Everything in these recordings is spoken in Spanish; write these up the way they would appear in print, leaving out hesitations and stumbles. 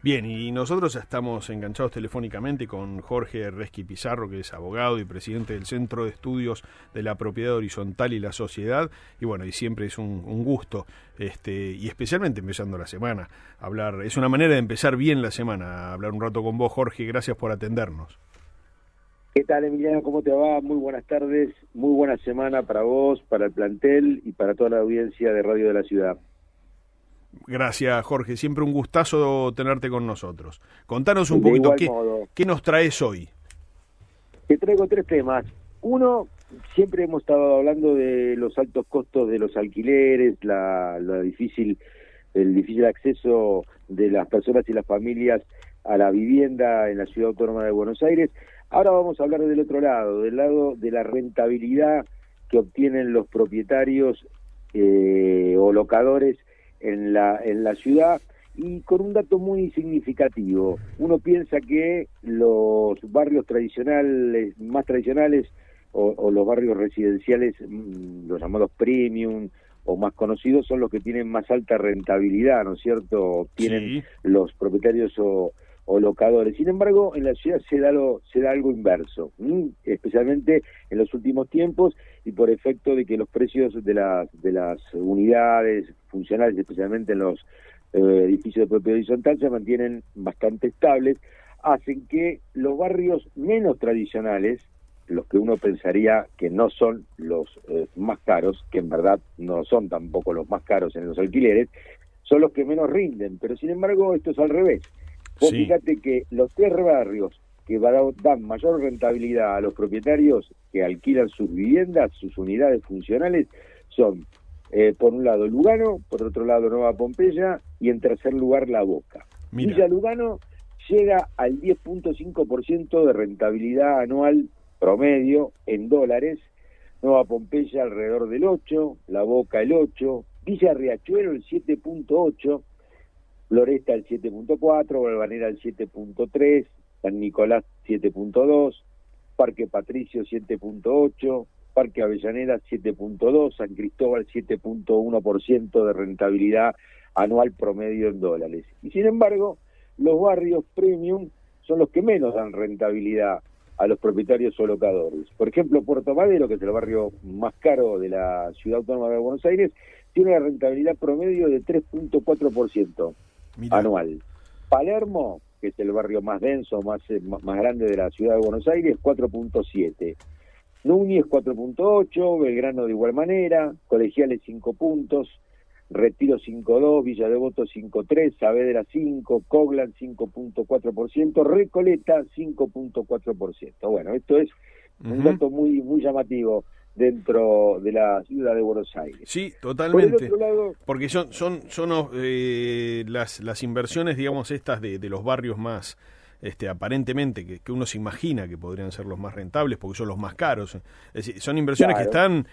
Bien, y nosotros estamos enganchados telefónicamente con Jorge Resqui Pizarro, que es abogado y presidente del Centro de Estudios de la Propiedad Horizontal y la Sociedad, y bueno, y siempre es un gusto, y especialmente empezando la semana, hablar, es una manera de empezar bien la semana, hablar un rato con vos, Jorge, gracias por atendernos. ¿Qué tal, Emiliano? ¿Cómo te va? Muy buenas tardes, muy buena semana para vos, para el plantel y para toda la audiencia de Radio de la Ciudad. Gracias, Jorge, siempre un gustazo tenerte con nosotros. Contanos un De poquito, igual modo, ¿qué nos traes hoy? te traigo tres temas. Uno, siempre hemos estado hablando de los altos costos de los alquileres, el difícil acceso de las personas y las familias a la vivienda en la Ciudad Autónoma de Buenos Aires. Ahora vamos a hablar del otro lado, del lado de la rentabilidad que obtienen los propietarios o locadores en la ciudad, y con un dato muy significativo. Uno piensa que los barrios tradicionales, más tradicionales, o los barrios residenciales, los llamados premium o más conocidos, son los que tienen más alta rentabilidad, ¿no es cierto? Obtienen Sí. los propietarios o locadores. Sin embargo, en la ciudad se da algo inverso, especialmente en los últimos tiempos, y por efecto de que los precios de las unidades funcionales, especialmente en los edificios de propiedad horizontal, se mantienen bastante estables, hacen que los barrios menos tradicionales, los que uno pensaría que no son los más caros, que en verdad no son tampoco los más caros en los alquileres, son los que menos rinden, pero sin embargo esto es al revés. Vos Sí. fíjate que los tres barrios que dan mayor rentabilidad a los propietarios que alquilan sus viviendas, sus unidades funcionales, son, por un lado, Lugano, por otro lado, Nueva Pompeya, y en tercer lugar, La Boca. Mira. Villa Lugano llega al 10.5% de rentabilidad anual promedio en dólares, Nueva Pompeya alrededor del 8%, La Boca el 8%, Villa Riachuelo el 7.8%, Floresta el 7.4%, Valvanera el 7.3%, San Nicolás 7.2%, Parque Patricio 7.8%, Parque Avellaneda 7.2%, San Cristóbal 7.1% de rentabilidad anual promedio en dólares. Y sin embargo, los barrios premium son los que menos dan rentabilidad a los propietarios o locadores. Por ejemplo, Puerto Madero, que es el barrio más caro de la Ciudad Autónoma de Buenos Aires, tiene una rentabilidad promedio de 3.4% anual. Palermo, que es el barrio más denso, más grande de la Ciudad de Buenos Aires, 4.7%. Núñez 4.8%, Belgrano de igual manera, Colegiales 5 puntos, Retiro 5.2%, Villa Devoto 5.3%, Saavedra 5%, Coglan 5.4%, Recoleta 5.4%. Bueno, esto es un dato muy, muy llamativo dentro de la ciudad de Buenos Aires. Sí, totalmente. Por el otro lado, porque son las inversiones, digamos, estas de los barrios más, aparentemente, que uno se imagina que podrían ser los más rentables, porque son los más caros. Es decir, son inversiones claro, que están,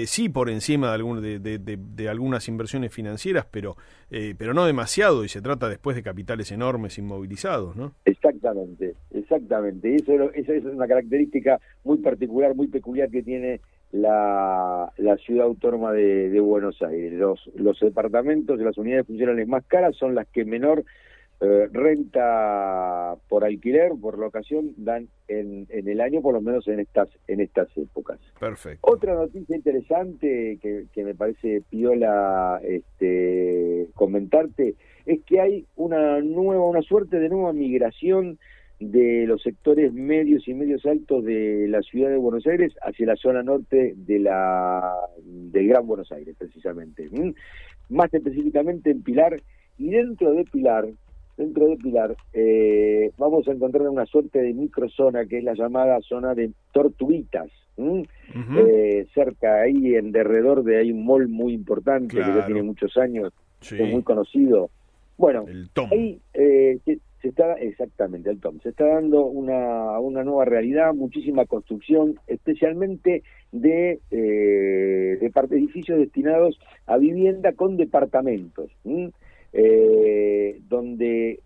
sí, por encima de algunas inversiones financieras, pero no demasiado, y se trata después de capitales enormes inmovilizados, ¿no? Exactamente. Esa es una característica muy particular, muy peculiar que tiene la Ciudad Autónoma de Buenos Aires. Los departamentos de las unidades funcionales más caras son las que menor renta por alquiler, por locación, dan en el año, por lo menos en estas épocas. Perfecto. Otra noticia interesante que me parece piola comentarte es que hay una suerte de nueva migración de los sectores medios y medios altos de la ciudad de Buenos Aires hacia la zona norte del Gran Buenos Aires, precisamente. Más específicamente en Pilar, y dentro de Pilar vamos a encontrar una suerte de microzona que es la llamada zona de Tortuguitas. Cerca ahí, en derredor de hay un mall muy importante, claro, que ya tiene muchos años, sí, es muy conocido. Bueno, el TOM. Ahí se está, exactamente, el TOM, se está dando una nueva realidad, muchísima construcción, especialmente de edificios destinados a vivienda con departamentos, donde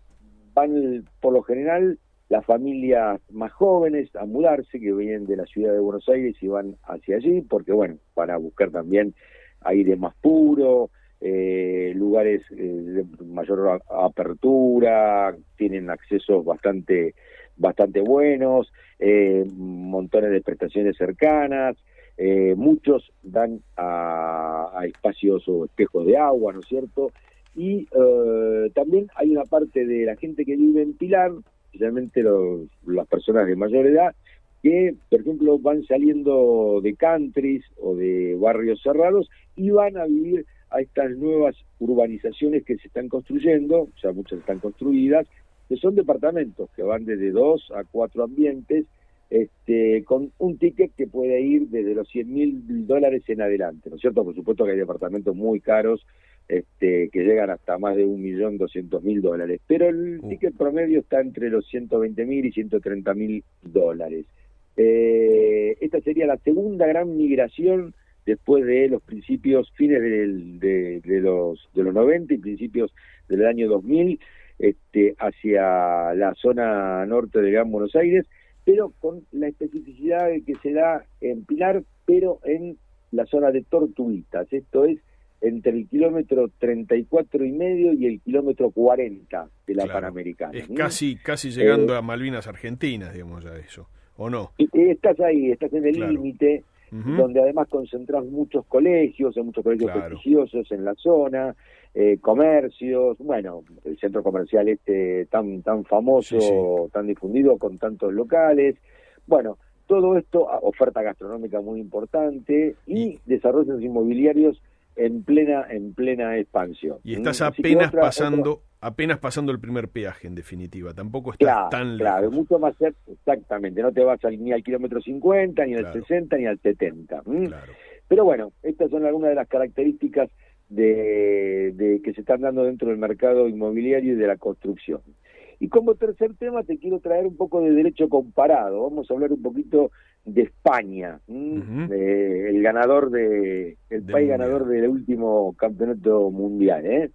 van por lo general las familias más jóvenes a mudarse, que vienen de la ciudad de Buenos Aires y van hacia allí, porque bueno, van a buscar también aire más puro, lugares de mayor apertura, tienen accesos bastante buenos, montones de prestaciones cercanas, muchos dan a espacios o espejos de agua, ¿no es cierto? Y también hay una parte de la gente que vive en Pilar, especialmente las personas de mayor edad, que, por ejemplo, van saliendo de countries o de barrios cerrados y van a vivir a estas nuevas urbanizaciones que se están construyendo, ya muchas están construidas, que son departamentos que van desde 2 a 4 ambientes, con un ticket que puede ir desde los $100.000 en adelante, ¿no es cierto? Por supuesto que hay departamentos muy caros, que llegan hasta más de $1.200.000, pero el ticket promedio está entre los $120.000 y $130.000. Esta sería la segunda gran migración después de los fines de los 90 y principios del año 2000, hacia la zona norte del Gran Buenos Aires, pero con la especificidad de que se da en Pilar, pero en la zona de Tortuguitas, esto es entre el kilómetro 34,5 y el kilómetro 40 de la Panamericana. Es casi llegando a Malvinas Argentinas, digamos, ya eso, ¿o no? Estás ahí, estás en el límite, donde además concentrás muchos colegios, hay muchos colegios prestigiosos en la zona, comercios, bueno, el centro comercial tan famoso, tan difundido, con tantos locales, bueno, todo esto, oferta gastronómica muy importante y desarrollos inmobiliarios en plena expansión. Y estás apenas pasando el primer peaje, en definitiva, tampoco estás tan lejos. Claro, mucho más cerca, exactamente, no te vas ni al kilómetro 50, ni al 60, ni al 70. Claro. Pero bueno, estas son algunas de las características de que se están dando dentro del mercado inmobiliario y de la construcción. Y como tercer tema te quiero traer un poco de derecho comparado. Vamos a hablar un poquito de España, el país ganador del último campeonato mundial.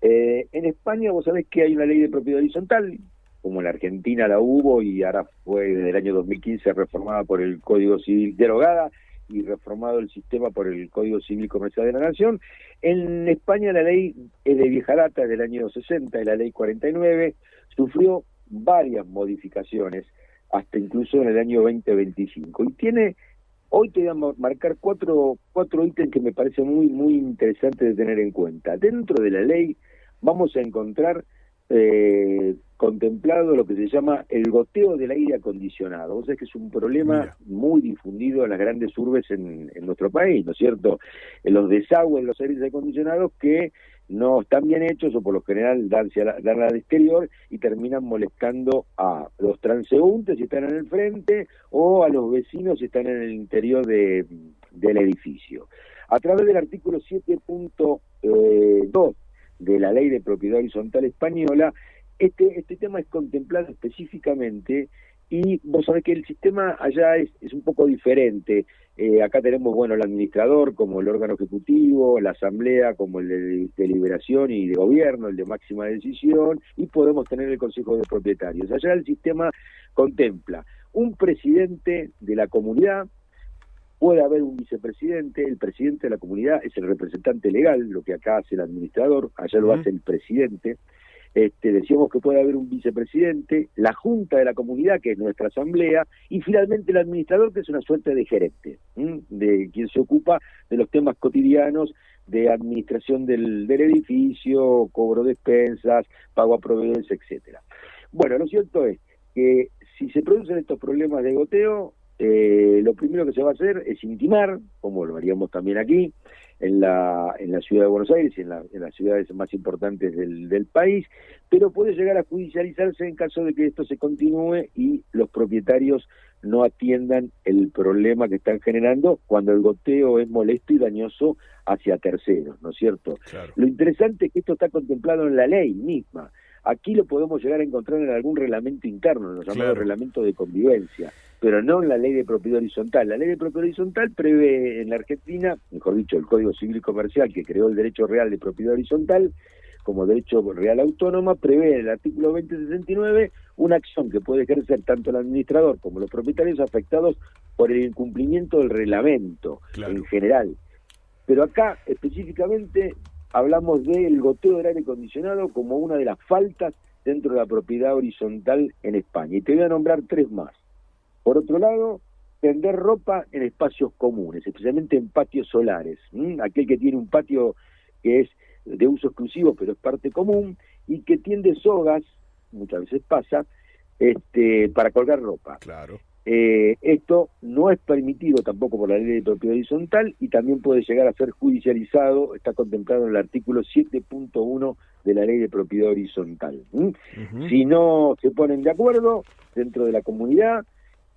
En España vos sabés que hay una ley de propiedad horizontal, como en la Argentina la hubo y ahora fue desde el año 2015 reformada por el Código Civil, derogada y reformado el sistema por el Código Civil Comercial de la Nación. En España la ley es de vieja data, es del año 60, es la ley 49, sufrió varias modificaciones, hasta incluso en el año 2025. Y hoy te voy a marcar cuatro ítems que me parecen muy interesantes de tener en cuenta. Dentro de la ley vamos a encontrar contemplado lo que se llama el goteo del aire acondicionado. O sea que es un problema muy difundido en las grandes urbes en nuestro país, ¿no es cierto? En los desagües de los aires acondicionados que no están bien hechos o por lo general dan al exterior y terminan molestando a los transeúntes si están en el frente o a los vecinos si están en el interior del edificio. A través del artículo 7.2 de la Ley de Propiedad Horizontal Española, este tema es contemplado específicamente y vos sabés que el sistema allá es un poco diferente. Acá tenemos, el administrador como el órgano ejecutivo, la asamblea como el de deliberación y de gobierno, el de máxima decisión, y podemos tener el consejo de propietarios. Allá el sistema contempla un presidente de la comunidad, puede haber un vicepresidente, el presidente de la comunidad es el representante legal, lo que acá hace el administrador, allá lo hace el presidente. Decíamos que puede haber un vicepresidente, la junta de la comunidad, que es nuestra asamblea, y finalmente el administrador, que es una suerte de gerente, de quien se ocupa de los temas cotidianos de administración del edificio, cobro de expensas, pago a proveedores, etcétera. Bueno, lo cierto es que si se producen estos problemas de goteo, lo primero que se va a hacer es intimar, como lo haríamos también aquí, en la ciudad de Buenos Aires y en las ciudades más importantes del país, pero puede llegar a judicializarse en caso de que esto se continúe y los propietarios no atiendan el problema que están generando cuando el goteo es molesto y dañoso hacia terceros, ¿no es cierto? Claro. Lo interesante es que esto está contemplado en la ley misma. Aquí lo podemos llegar a encontrar en algún reglamento interno, en los llamados reglamentos de convivencia, pero no en la ley de propiedad horizontal. La ley de propiedad horizontal prevé en la Argentina, mejor dicho, el Código Civil Comercial, que creó el derecho real de propiedad horizontal, como derecho real autónoma, prevé en el artículo 2069 una acción que puede ejercer tanto el administrador como los propietarios afectados por el incumplimiento del reglamento en general. Pero acá, específicamente, hablamos del goteo del aire acondicionado como una de las faltas dentro de la propiedad horizontal en España. Y te voy a nombrar 3 más. Por otro lado, tender ropa en espacios comunes, especialmente en patios solares. Aquel que tiene un patio que es de uso exclusivo, pero es parte común, y que tiende sogas, muchas veces pasa, para colgar ropa. Claro. Esto no es permitido tampoco por la ley de propiedad horizontal y también puede llegar a ser judicializado, está contemplado en el artículo 7.1 de la ley de propiedad horizontal. Si no se ponen de acuerdo dentro de la comunidad,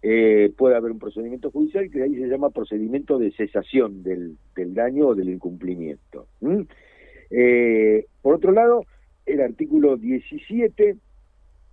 puede haber un procedimiento judicial que ahí se llama procedimiento de cesación del daño o del incumplimiento. Por otro lado, el artículo 17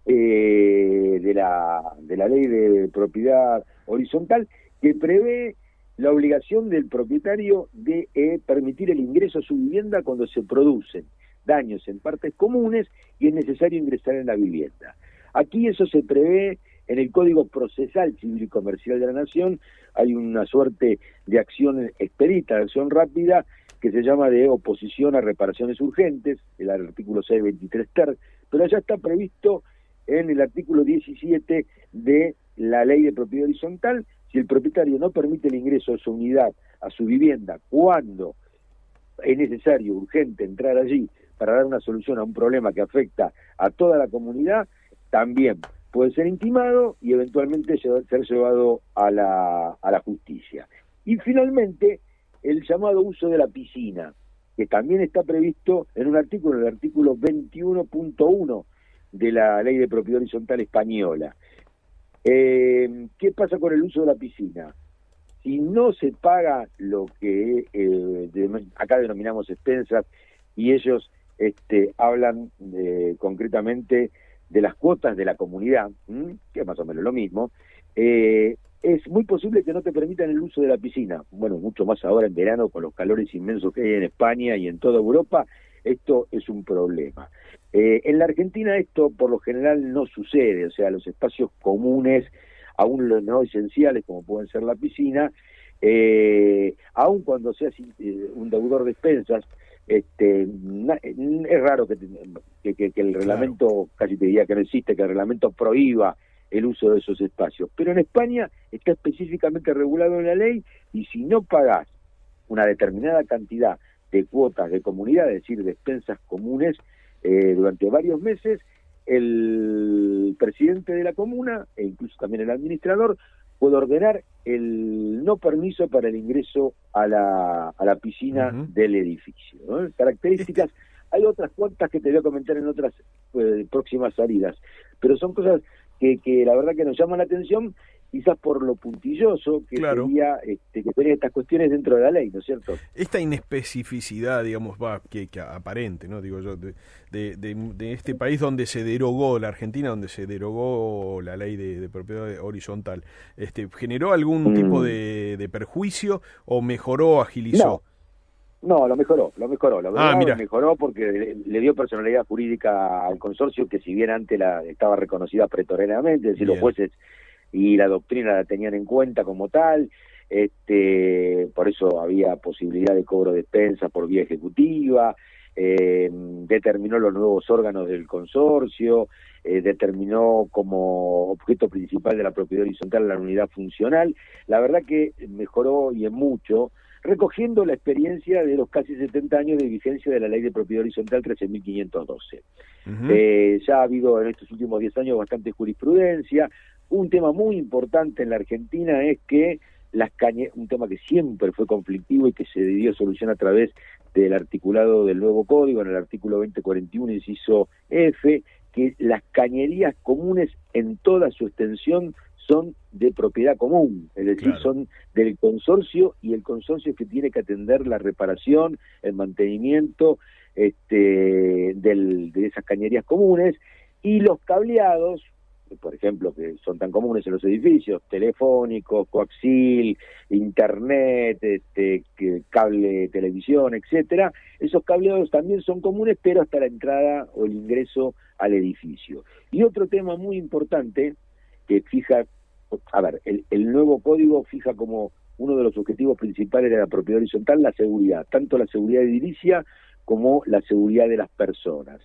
de la ley de propiedad horizontal, que prevé la obligación del propietario de permitir el ingreso a su vivienda cuando se producen daños en partes comunes y es necesario ingresar en la vivienda. Aquí eso se prevé en el Código Procesal Civil y Comercial de la Nación. Hay una suerte de acción expedita, de acción rápida, que se llama de oposición a reparaciones urgentes, el artículo 623 ter, pero ya está previsto en el artículo 17 de la ley de propiedad horizontal. Si el propietario no permite el ingreso de su unidad a su vivienda cuando es necesario, urgente, entrar allí para dar una solución a un problema que afecta a toda la comunidad, también puede ser intimado y eventualmente ser llevado a la justicia. Y finalmente, el llamado uso de la piscina, que también está previsto en un artículo, el artículo 21.1 de la ley de propiedad horizontal española. ¿Qué pasa con el uso de la piscina? Si no se paga lo que acá denominamos expensas, y ellos hablan concretamente de las cuotas de la comunidad, que es más o menos lo mismo, es muy posible que no te permitan el uso de la piscina. Bueno, mucho más ahora en verano, con los calores inmensos que hay en España y en toda Europa, esto es un problema. En la Argentina esto por lo general no sucede, o sea, los espacios comunes, aún los no esenciales como pueden ser la piscina, aun cuando seas un deudor de expensas, es raro que el reglamento, claro, casi te diría que no existe, que el reglamento prohíba el uso de esos espacios. Pero en España está específicamente regulado en la ley, y si no pagás una determinada cantidad de cuotas de comunidad, es decir, de expensas comunes, durante varios meses, el presidente de la comuna, e incluso también el administrador, puede ordenar el no permiso para el ingreso a la piscina del edificio, ¿no? Características, hay otras cuantas que te voy a comentar en otras próximas salidas, pero son cosas que la verdad que nos llaman la atención, quizás por lo puntilloso que claro, sería que tenía estas cuestiones dentro de la ley, ¿no es cierto? Esta inespecificidad, digamos, que aparente, ¿no? Digo yo, de este país donde se derogó, la Argentina, donde se derogó la ley de propiedad horizontal, ¿generó algún tipo de perjuicio o mejoró, agilizó? No, lo mejoró, la verdad, mira, mejoró porque le dio personalidad jurídica al consorcio, que si bien antes estaba reconocida pretoriamente, es decir, los jueces y la doctrina la tenían en cuenta como tal, por eso había posibilidad de cobro de expensas por vía ejecutiva, determinó los nuevos órganos del consorcio, determinó como objeto principal de la propiedad horizontal la unidad funcional. La verdad que mejoró y en mucho, recogiendo la experiencia de los casi 70 años de vigencia de la ley de propiedad horizontal 13.512. Ya ha habido en estos últimos 10 años bastante jurisprudencia. Un tema muy importante en la Argentina es que un tema que siempre fue conflictivo y que se dio solución a través del articulado del nuevo código, en el artículo 2041, inciso F, que las cañerías comunes en toda su extensión son de propiedad común, es decir, claro, son del consorcio, y el consorcio es que tiene que atender la reparación, el mantenimiento de esas cañerías comunes, y los cableados, por ejemplo, que son tan comunes en los edificios, telefónicos, coaxil, internet, cable televisión, etcétera, esos cableados también son comunes, pero hasta la entrada o el ingreso al edificio. Y otro tema muy importante que fija, el nuevo código fija como uno de los objetivos principales de la propiedad horizontal la seguridad, tanto la seguridad edilicia como la seguridad de las personas.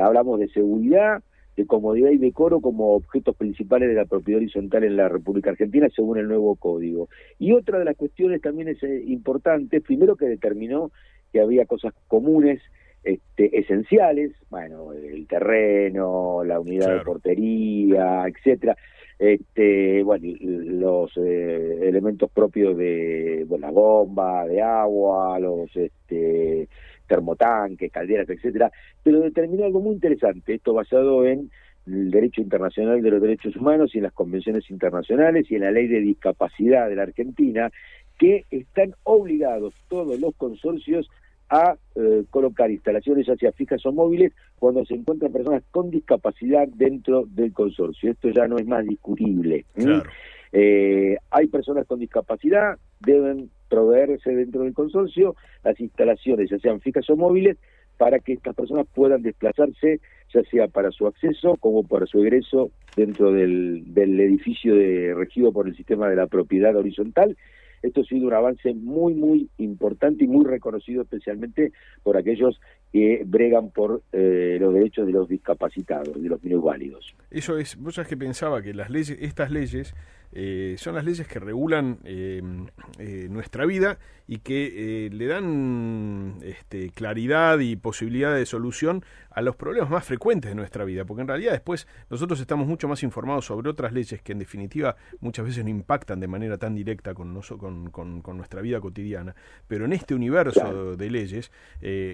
Hablamos de seguridad, de comodidad y decoro como objetos principales de la propiedad horizontal en la República Argentina, según el nuevo código. Y otra de las cuestiones también es importante, primero que determinó que había cosas comunes, esenciales, bueno, el terreno, la unidad de portería, etcétera, bueno, los elementos propios de la bomba, de agua, los termotanques, calderas, etcétera, pero determinó algo muy interesante, esto basado en el derecho internacional de los derechos humanos y en las convenciones internacionales y en la ley de discapacidad de la Argentina, que están obligados todos los consorcios a colocar instalaciones ya sea fijas o móviles cuando se encuentran personas con discapacidad dentro del consorcio. Esto ya no es más discutible. Claro. Hay personas con discapacidad, deben proveerse dentro del consorcio las instalaciones, ya sean fijas o móviles, para que estas personas puedan desplazarse, ya sea para su acceso como para su egreso dentro del edificio regido por el sistema de la propiedad horizontal. Esto ha sido un avance muy, muy importante y muy reconocido especialmente por aquellos que bregan por los derechos de los discapacitados, de los minusválidos. Eso es, vos sabés que pensaba que estas leyes son las leyes que regulan nuestra vida y que le dan claridad y posibilidad de solución a los problemas más frecuentes de nuestra vida, porque en realidad después nosotros estamos mucho más informados sobre otras leyes que en definitiva muchas veces no impactan de manera tan directa con nuestra vida cotidiana, pero en este universo de leyes,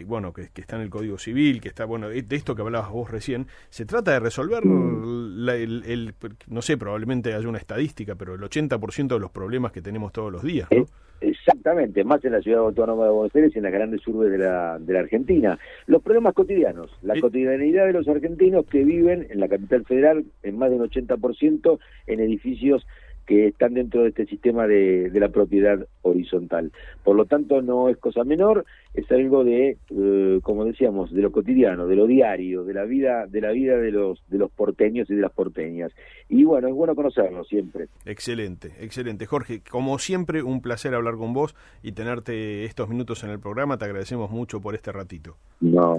bueno, que está en el Código Civil, que está, bueno, de esto que hablabas vos recién, se trata de resolver no sé, probablemente haya una estadística, pero el 80% de los problemas que tenemos todos los días, ¿no? Exactamente, más en la ciudad autónoma de Buenos Aires y en las grandes urbes de la Argentina. Los problemas cotidianos, la cotidianidad de los argentinos que viven en la capital federal en más de un 80% en edificios que están dentro de este sistema de la propiedad horizontal. Por lo tanto, no es cosa menor, es algo de, como decíamos, de lo cotidiano, de lo diario, de la vida de los porteños y de las porteñas. Y bueno, es bueno conocerlo siempre. Excelente, excelente. Jorge, como siempre, un placer hablar con vos y tenerte estos minutos en el programa. Te agradecemos mucho por este ratito. No,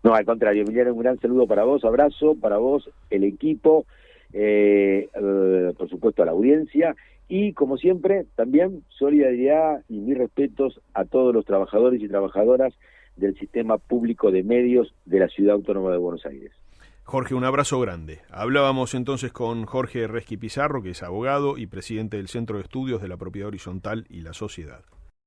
al contrario, Emiliano, un gran saludo para vos, abrazo para vos, el equipo, por supuesto a la audiencia y como siempre también solidaridad y mis respetos a todos los trabajadores y trabajadoras del sistema público de medios de la Ciudad Autónoma de Buenos Aires. Jorge, un abrazo grande. Hablábamos entonces con Jorge Resqui Pizarro, que es abogado y presidente del Centro de Estudios de la Propiedad Horizontal y la Sociedad.